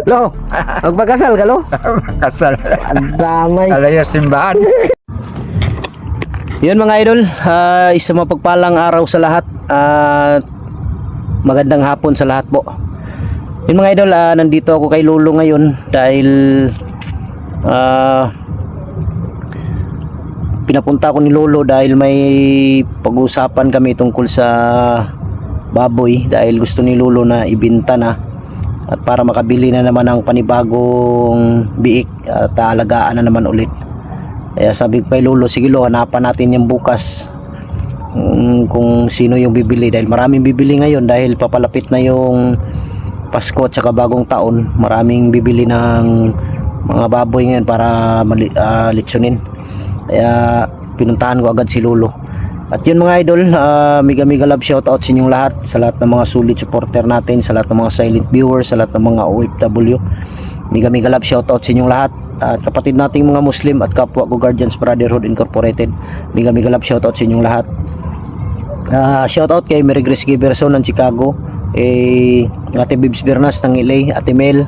Lo, magpakasal ka, lo? Kasal. Ang damay. Alaya simbahan. Yun mga idol, isang mapagpalang araw sa lahat at magandang hapon sa lahat po. Yun mga idol, nandito ako kay Lolo ngayon dahil pinapunta ko ni Lolo dahil may pag-uusapan kami tungkol sa baboy dahil gusto ni Lolo na ibenta na at para makabili na naman ng panibagong biik at aalagaan na naman ulit. Kaya sabi ko kay Lolo, sige lo, hanapan natin yung bukas kung sino yung bibili dahil maraming bibili ngayon dahil papalapit na yung Pasko at saka bagong taon. Maraming bibili ng mga baboy ngayon para litsunin. Kaya pinuntahan ko agad si Lolo. At yun mga idol, mega love shoutout sa inyong lahat, sa lahat ng mga solid supporter natin, sa lahat ng mga silent viewers, sa lahat ng mga OFW. Mega love shoutout sa inyong lahat. At kapatid nating mga Muslim at kapwa ko Guardians Brotherhood Incorporated, mega love shoutout sa inyong lahat. Shoutout kay Mary Grace Giberson ng Chicago, Ate Bibs Bernas ng LA, Ate Mel,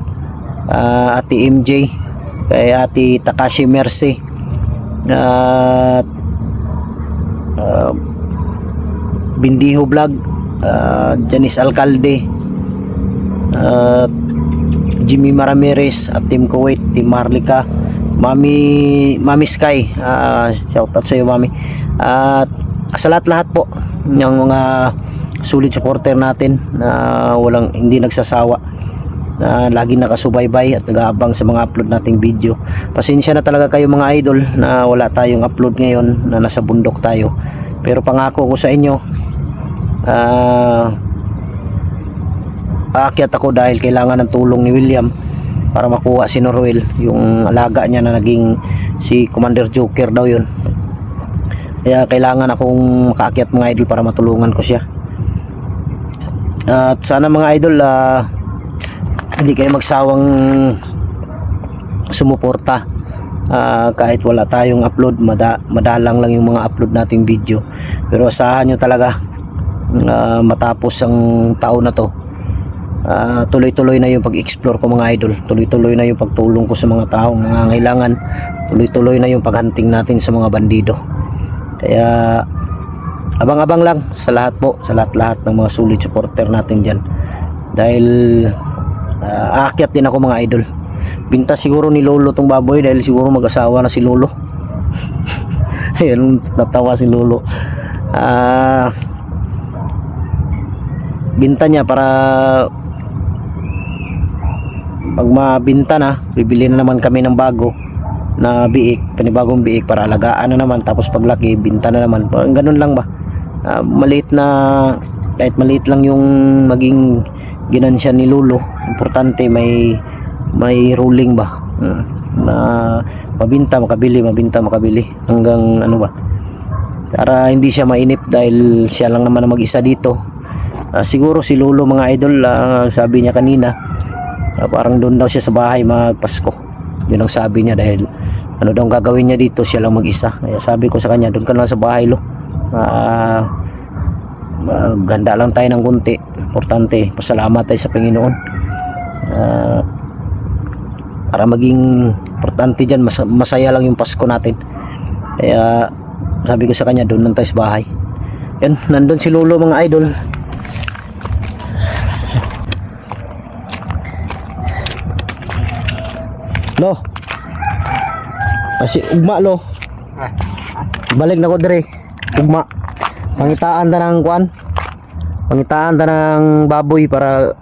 Ate MJ, kay Ate Takashi Mercy, Bindiho Vlog, Janice Alcalde, Jimmy Maramirez at Team Kuwait, Team Marlica, Mami Sky, shoutout sa iyo Mami, at sa lahat po ng mga solid supporter natin na hindi nagsasawa, na lagi nakasubaybay at nag-aabang sa mga upload nating video. Pasensya na talaga kayo mga idol na wala tayong upload ngayon, na nasa bundok tayo, pero pangako ko sa inyo, aakyat ako dahil kailangan ng tulong ni William para makuha si Norwell, yung alaga niya na naging si Commander Joker daw yun. Kaya kailangan akong makaakyat mga idol para matulungan ko siya. At sana mga idol, hindi kayo magsawang sumuporta. Kahit wala tayong upload, madalang lang yung mga upload nating video, pero asahan nyo talaga, matapos ang taon na to, tuloy-tuloy na yung pag-explore ko mga idol, tuloy-tuloy na yung pagtulong ko sa mga taong nangangailangan, tuloy-tuloy na yung paghunting natin sa mga bandido. Kaya abang-abang lang sa lahat po, sa lahat ng mga solid supporter natin dyan, dahil aakyat din ako mga idol. Binta siguro ni Lolo tong baboy dahil siguro mag-asawa na si Lolo. Ayun, natawa si Lolo. Binta niya para pag mabinta na, bibili na naman kami ng bago na biik, panibagong biik para alagaan na naman, tapos paglaki binta na naman. Parang ganun lang ba, maliit na, kahit maliit lang yung maging ginansya ni Lolo, importante may ruling ba, na mabinta makabili, mabinta makabili, hanggang ano ba, para hindi siya mainip dahil siya lang naman ang mag-isa dito. Siguro si Lolo mga idol, sabi niya kanina, parang doon daw siya sa bahay magpasko, yun ang sabi niya, dahil ano daw ang gagawin niya dito, siya lang mag-isa. Kaya sabi ko sa kanya, doon ka lang sa bahay lo, ganda lang tayo ng kunti, importante pasalamat tayo sa Panginoon, para maging importante dyan, masaya lang yung Pasko natin. Kaya sabi ko sa kanya, doon lang tayo sa bahay. Yan, nandun si Lolo mga idol. Lo, kasi ugma lo, balik na ko dire, ugma, pangitaan ta ng kuan, pangitaan ta ng baboy para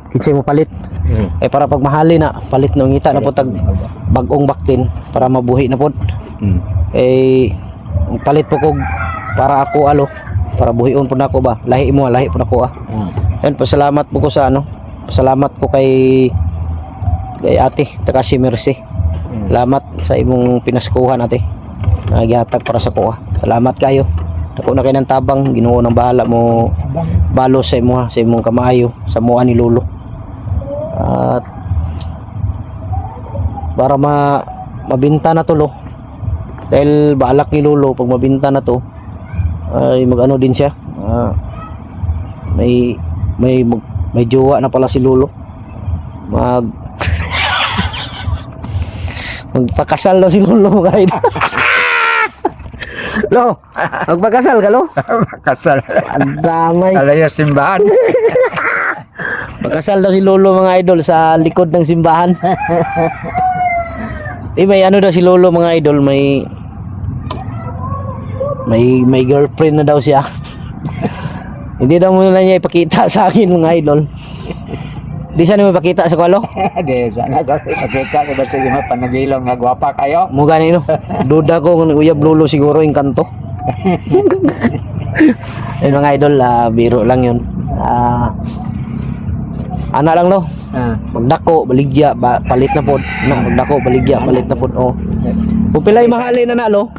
kinsay mo palit. Para pag mahali na palit no, ngita na po tag bagong baktin para mabuhi na pod. Palit po ko para ako para buhion po na ako ba, lahi mo lahi po na ako Yan, pasalamat po ko sa pasalamat ko kay Ate Takashi Mercy. Salamat sa imong pinaskuhan ate, nagyatag para sa kuha. Salamat kayo, ako na kayo ng tabang, Ginoo nang bahala mo balo sa imong kamayo sa mua ni Lolo. At para mabinta na to lo, dahil balak ni Lolo pag mabinta na to ay magano din siya, may jowa na pala si Lolo, Magpakasal daw si Lolo mga idol. Lo, magpakasal ka lo? Kasal. Ang damay. Alayo simbahan. Magkasal daw si Lolo mga idol sa likod ng simbahan. May ano daw si Lolo mga idol, may girlfriend na daw siya. Hindi daw muna niya ipakita sa akin mga idol. Di sana mo ipakita sa kwalo? Di sana kasi makita ko ba sige panagilong nga gwapa kayo. Mo ganino. Duda ko kung Uyab Lolo siguro yung kanto. Ayun mga idol, biro lang yun. Ana lang no. Magdako, baligya, palit na pod. Magdako, baligya, palit na pod. Oh. Kung pilay mahalin na nalo.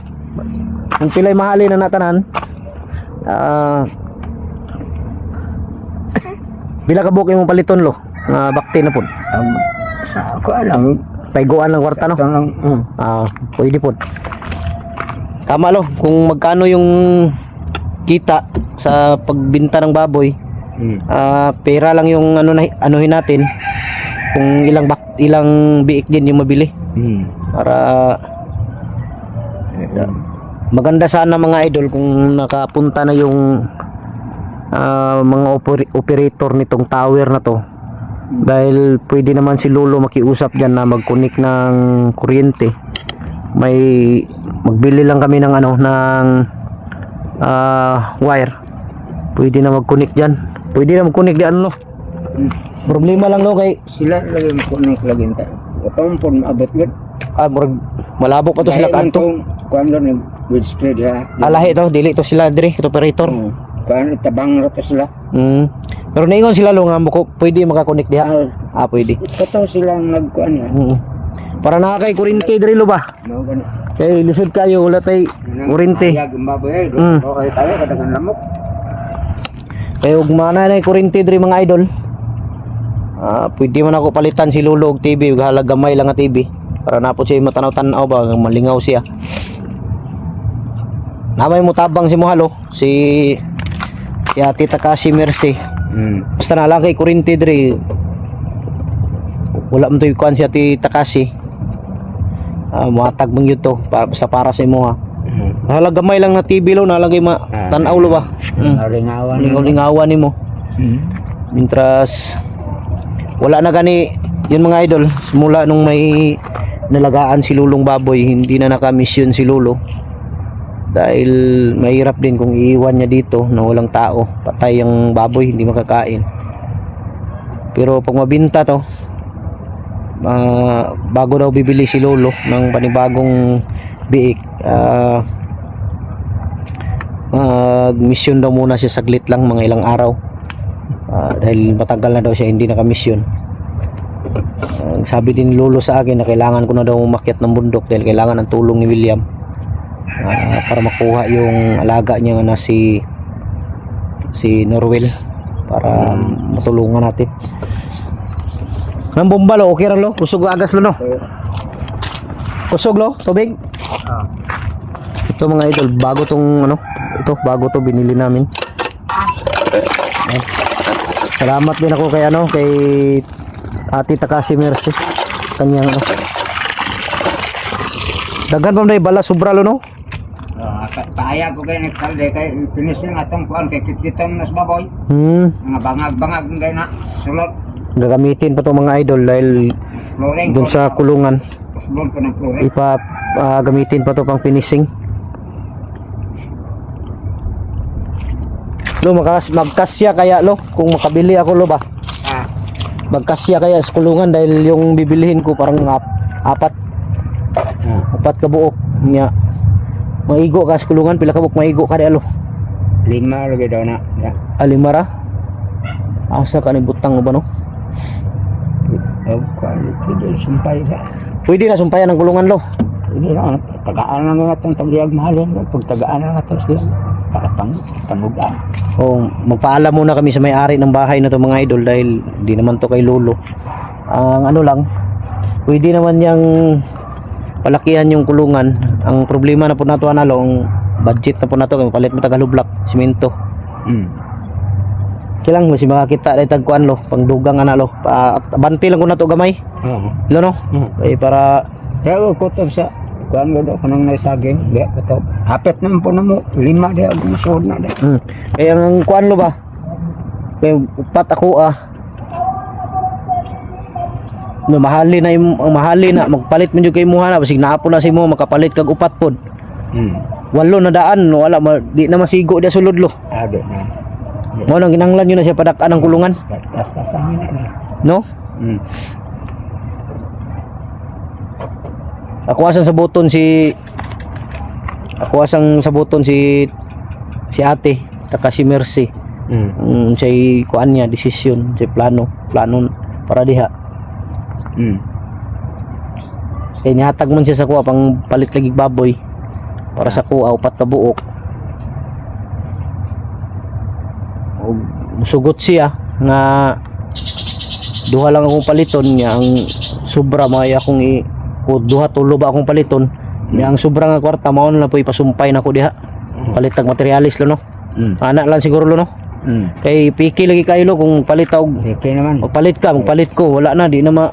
Kung pilay mahalin na natanan. Bila ka buok imong paliton lo. Bakti na pod. Sa ako alam. Paiguan ng kwarta no. Lang. Pwede pod. Tama lo, kung magkano yung kita sa pagbinta ng baboy. Pera lang yung anuhin natin. Kung ilang biik din yung mabili. Para maganda sana mga idol kung nakapunta na yung mga operator nitong tower na to. Dahil pwede naman si Lolo makiusap diyan na mag-connect ng kuryente. Magbili lang kami ng wire. Pwede na mag-connect diyan. Pwede na mag-connect diyan no. Problema lang no kay Sila lagi mag-connect lagi ta. Katong pun abot gud. Malabo pa to sila kanto. Kuan lang with spread ya. Alahi to, dili to sila dire, ito operator. Kuan tabang ra to sila. Pero naingon sila lo nga pwede makakonek diha. Pwede. Katong silang nagkuan ya. Para nakakay kuryente dire lo ba? No gani. Kay lisod kayo wala tay kuryente. Ayag maboy okay tayo kadagan lamok. Kay ug mana na kuryente dire mga idol. Pwede man ako palitan si Lolo og TV, ug halaga gamay lang nga TV. Para napot siya matanaw-tanaw ba, malingaw siya. Namay mo tabang si Mohalo, si Ate Takashi Mercy. Basta na lang kay kuryente dire. Wala man to kuan si Ate Takashi. Muhatag mong yun to para sa imo ha. Halaga gamay lang na TV lo, nalagay tanaw lo ba. Lingawan nimo. Mintras wala na gani yun mga idol, simula nung may nalagaan si Lulong baboy, hindi na naka-mission si Lolo. Dahil mahirap din kung iiwan niya dito na walang tao, patay ang baboy, hindi makakain. Pero pag mabinta to, bago daw bibili si Lolo ng panibagong biik, mission daw muna siya saglit lang, mga ilang araw. Dahil matagal na daw siya hindi naka-mission. Sabi din ni Lolo sa akin na kailangan ko na daw umakyat ng bundok dahil kailangan ng tulong ni William para makuha yung alaga niya na si Norwell, para matulungan natin. Nang bomba lo, okay ra lo, kusog agas lo no. Kusog lo, tubig. Ito mga idol, bago bago to binili namin. Salamat din ako kay Ate Takashi Mercy. Kanyang daghan pa may bala sobra lo no. Paaya ko kay nagkalde kay finish nga atong kuan kay kitkiton nas baboy. Mga bangag-bangag ngay na sulod. Gagamitin pa to mga idol dahil dun sa kulungan. Gamitin pa to pang finishing. Lo magkasya kaya lo kung makabili ako lo ba? Magkasya kaya sa kulungan dahil yung bibilihin ko parang apat ka buok niya. Maigo ka sa kulungan, pila ka buok maigo ka alo? 5 lagi daw na. 5 ra? Asa ka ni butang mo ba no? Pwede na sumpayan ng kulungan lo. Hindi na, tagaan na nga itong tagliag mahalin. Pag tagaan na nga ito sila, para pangugaan. Magpaalam muna kami sa may-ari ng bahay na to mga idol dahil hindi naman to kay Lolo. Ang lang, pwede naman yang palakihan yung kulungan. Ang problema na po nato ang budget na po nato, palit mo tagalublak, simento. Kailang mo si makakita dahil tagkuan lo, pangdugang lo. Banti lang ko na to gamay. Lo no? Para Kaya ko kutob sa kuan ko do kanang naisaging, di kutob. Hapit naman po na mo, 5 di ako musod na di. Kaya ang kuan lo ba? Kaya upat ako mahali na ang mahali na magpalit man jud kay imuha na basig naapo na si mo makapalit kag upat pod. Walo na daan wala di na masigo dia sulod lo. Ado na. Mo nang ginanglan yun na siya padak-an ng kulungan, Tas amin na. no? Ako asang sa buton si ate taka si Mercy. Siya'y kuan niya desisyon, si plano para diha. Kaya nihatag man siya sa kuha pang palit lagi baboy para sa kuha upat ka buok. O musugot siya nga duha lang akong paliton niya ang sobra may akong duha tulo ba akong paliton niya ang sobra nga kwarta mao na po ipasumpay nako diha palit tag materialis lo no. Ana lang siguro lo no. Kay piki lagi kayo lo kung palit og Okay naman. magpalit ka magpalit ko wala na di na ma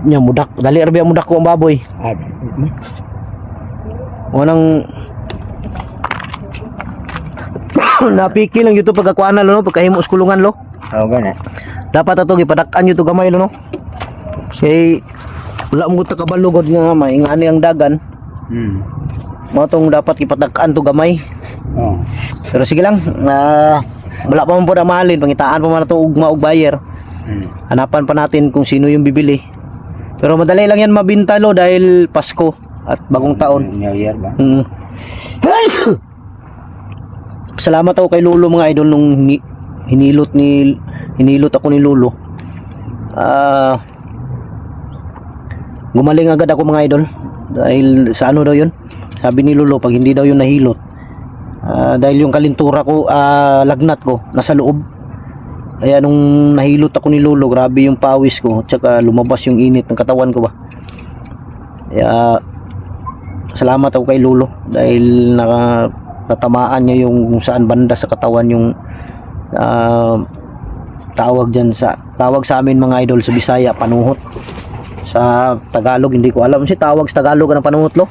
nya mudak dali ra biya mudak ko ang baboy. Ado. Wanang napiki lang yuto pagkakuana lo no pagkahimo sa kulungan lo. Oo gani. Dapat ato gipadak-an yuto gamay lo no. Say wala mo ta kabalugod nga maingani ang dagan. Mao tong dapat ipadak-an to gamay. Oo. Pero sige lang wala pa man po na mahalin pangitaan pa man na to ugma og buyer. Hanapan pa natin kung sino yung bibili. Pero madali lang yan mabinta lo dahil Pasko at bagong taon. New Year ba? Salamat ako kay Lolo mga idol nung hinilot ako ni Lolo. Gumaling agad ako mga idol dahil sa ano daw yun. Sabi ni Lolo pag hindi daw yun nahilot dahil yung kalintura ko lagnat ko nasa loob. Kaya nung nahilot ako ni Lolo, grabe yung pawis ko, tsaka lumabas yung init ng katawan ko ba. Kaya salamat ako kay Lolo dahil natamaan niya yung kung saan banda sa katawan yung tawag sa amin mga idol sa Bisaya panuhot. Sa Tagalog hindi ko alam si tawag sa Tagalog ng panuhot lo.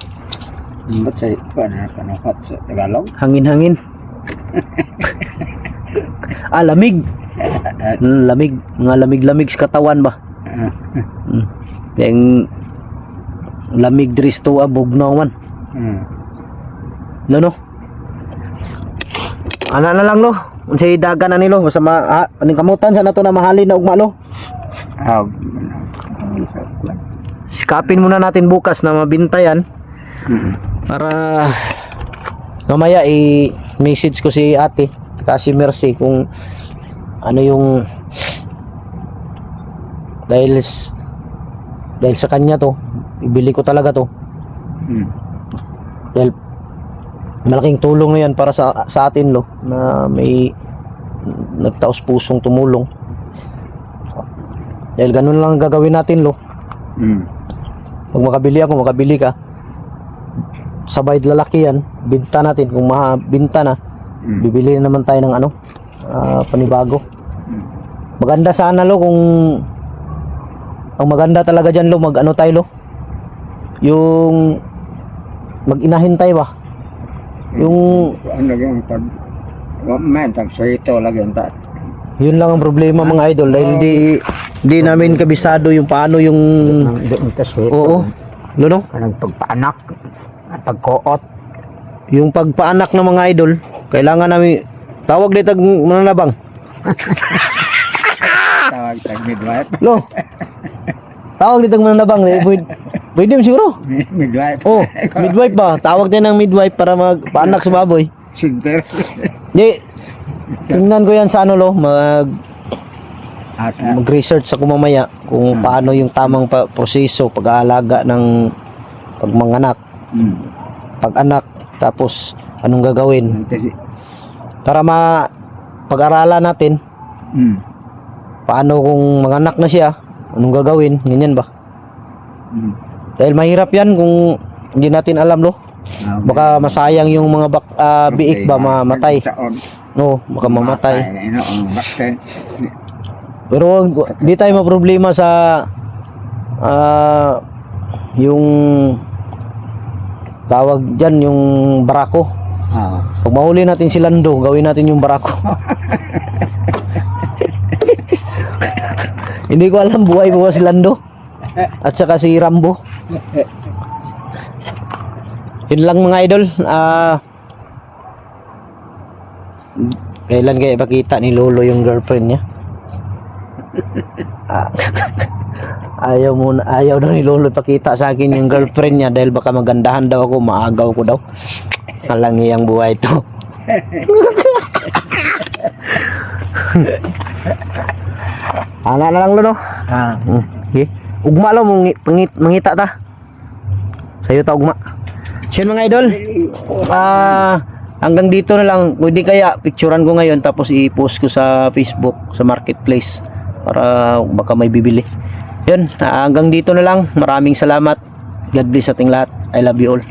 Ba't sa panuhot sa Tagalog? Hangin-hangin. Lamig. Lamig, mga lamig-lamig sa katawan ba. Yung lamig dris to bugnaw man. No. Ana na lang lo. Unsay dagan na nilo basta aning kamutan sa nato na mahalin na ugma lo. Sikapin muna natin bukas na mabinta yan. Para mamaya i-message ko si ate kasi Mercy kung ano yung dahil sa kanya to ibili ko talaga to dahil malaking tulong na yan para sa atin lo na may nagtaos pusong tumulong dahil ganun lang gagawin natin lo. Pag makabili ako makabili ka sabay lalaki yan binta natin kung mabinta na bibili na naman tayo ng panibago. Maganda sana lo kung ang maganda talaga dyan lo tayo lo yung mag-inahin tayo ba yung lagi ang tag sa ito lagi ang tat. Yun lang ang problema mga idol dahil hindi namin kabisado yung paano yung oo no Kanang pagpaanak at pagkoot. Yung pagpaanak ng mga idol kailangan namin tawag dito mananabang. Tawag sa midwife. Lo. Tawag dito mananabang. Pwede mo siguro. Midwife. Oh, midwife ba? Tawag din ng midwife para magpaanak sa baboy. Sinter. Di, tingnan ko yan sa lo, mag-research ako mamaya kung paano yung tamang proseso pag-aalaga ng pagmanganak. Pag-anak, tapos anong gagawin. Para pag-aralan natin paano kung manganak na siya, anong gagawin, ganyan ba? Dahil mahirap yan kung hindi natin alam lo. Baka masayang yung mga biik ba mamatay. No, baka mamatay. Pero di tayo maproblema sa yung tawag dyan, yung barako. Oo. Pag mahuli natin si Lando, gawin natin yung barako. Hindi ko alam buhay mo ba si Lando at saka si Rambo. Yun lang mga idol. Kailan kaya ipakita ni Lolo yung girlfriend niya? Ayaw daw ni Lolo ipakita sa akin yung girlfriend niya dahil baka magandahan daw ako, maagaw ko daw. Kalangiyang buhay to. Ana na lang Lolo. Okay. Ugma lang mangita ta. Sayo ta ugma. So yun mga idol. Hanggang dito na lang. Pwede kaya picturean ko ngayon tapos i-post ko sa Facebook, sa marketplace para baka may bibili. Yun, hanggang dito na lang. Maraming salamat. God bless ating lahat. I love you all.